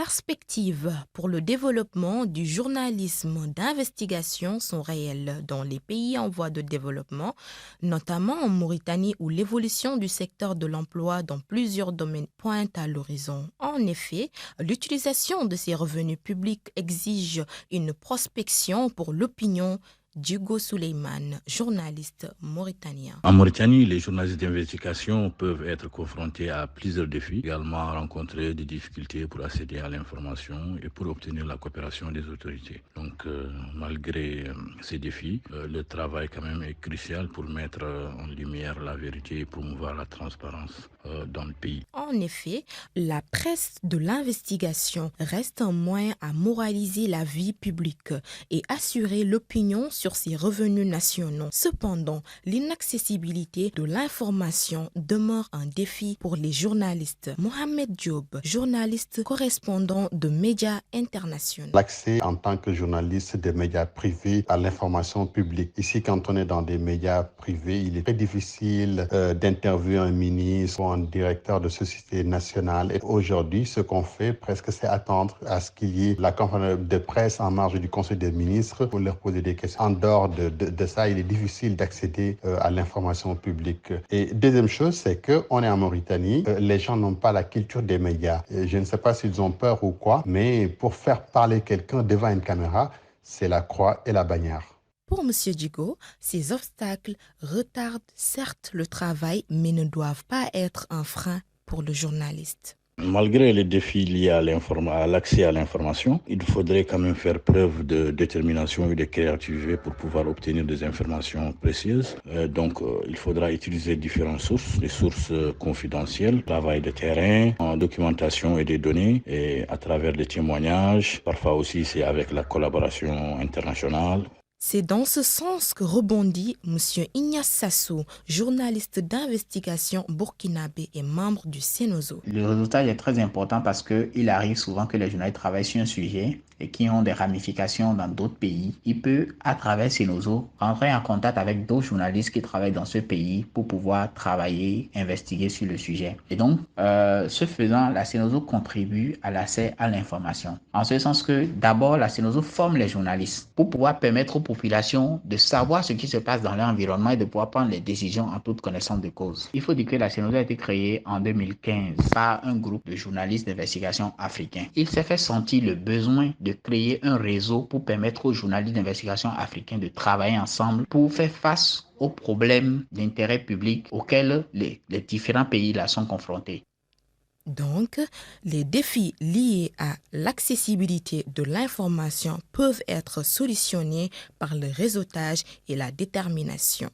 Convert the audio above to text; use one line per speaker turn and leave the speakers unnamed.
perspectives pour le développement du journalisme d'investigation sont réelles dans les pays en voie de développement, notamment en Mauritanie où l'évolution du secteur de l'emploi dans plusieurs domaines pointe à l'horizon. En effet, l'utilisation de ces revenus publics exige une prospection pour l'opinion. Diogo Suleiman, journaliste mauritanien.
En Mauritanie, les journalistes d'investigation peuvent être confrontés à plusieurs défis, également rencontrer des difficultés pour accéder à l'information et pour obtenir la coopération des autorités. Donc, malgré ces défis, le travail quand même est crucial pour mettre en lumière la vérité et promouvoir la transparence dans le pays.
En effet, la presse de l'investigation reste un moyen à moraliser la vie publique et assurer l'opinion sur ses revenus nationaux. Cependant, l'inaccessibilité de l'information demeure un défi pour les journalistes. Mohamed Diop, journaliste correspondant de médias internationaux.
L'accès en tant que journaliste des médias privés à l'information publique. Ici, quand on est dans des médias privés, il est très difficile d'interviewer un ministre ou un directeur de société nationale. Et aujourd'hui, ce qu'on fait presque, c'est attendre à ce qu'il y ait la conférence de presse en marge du Conseil des ministres pour leur poser des questions. En dehors de ça, il est difficile d'accéder à l'information publique. Et deuxième chose, c'est qu'on est en Mauritanie. Les gens n'ont pas la culture des médias. Et je ne sais pas s'ils ont peur ou quoi, mais pour faire parler quelqu'un devant une caméra, c'est la croix et la bannière.
Pour M. Djigo, ces obstacles retardent certes le travail, mais ne doivent pas être un frein pour le journaliste.
Malgré les défis liés à l'accès à l'information, il faudrait quand même faire preuve de détermination et de créativité pour pouvoir obtenir des informations précieuses. Donc, il faudra utiliser différentes sources, des sources confidentielles, travail de terrain, en documentation et des données, et à travers des témoignages. Parfois aussi, c'est avec la collaboration internationale.
C'est dans ce sens que rebondit M. Ignace Sassou, journaliste d'investigation burkinabé et membre du Cenozo.
Le résultat est très important parce qu'il arrive souvent que les journalistes travaillent sur un sujet et qui ont des ramifications dans d'autres pays. Il peut, à travers Cenozo, rentrer en contact avec d'autres journalistes qui travaillent dans ce pays pour pouvoir travailler, investiguer sur le sujet. Et donc, ce faisant, la Cenozo contribue à l'accès à l'information. En ce sens que, d'abord, la Cenozo forme les journalistes pour pouvoir permettre aux populations de savoir ce qui se passe dans leur environnement et de pouvoir prendre les décisions en toute connaissance de cause. Il faut dire que la Cenozo a été créée en 2015 par un groupe de journalistes d'investigation africains. Il s'est fait sentir le besoin de créer un réseau pour permettre aux journalistes d'investigation africains de travailler ensemble pour faire face aux problèmes d'intérêt public auxquels les différents pays là sont confrontés.
Donc, les défis liés à l'accessibilité de l'information peuvent être solutionnés par le réseautage et la détermination.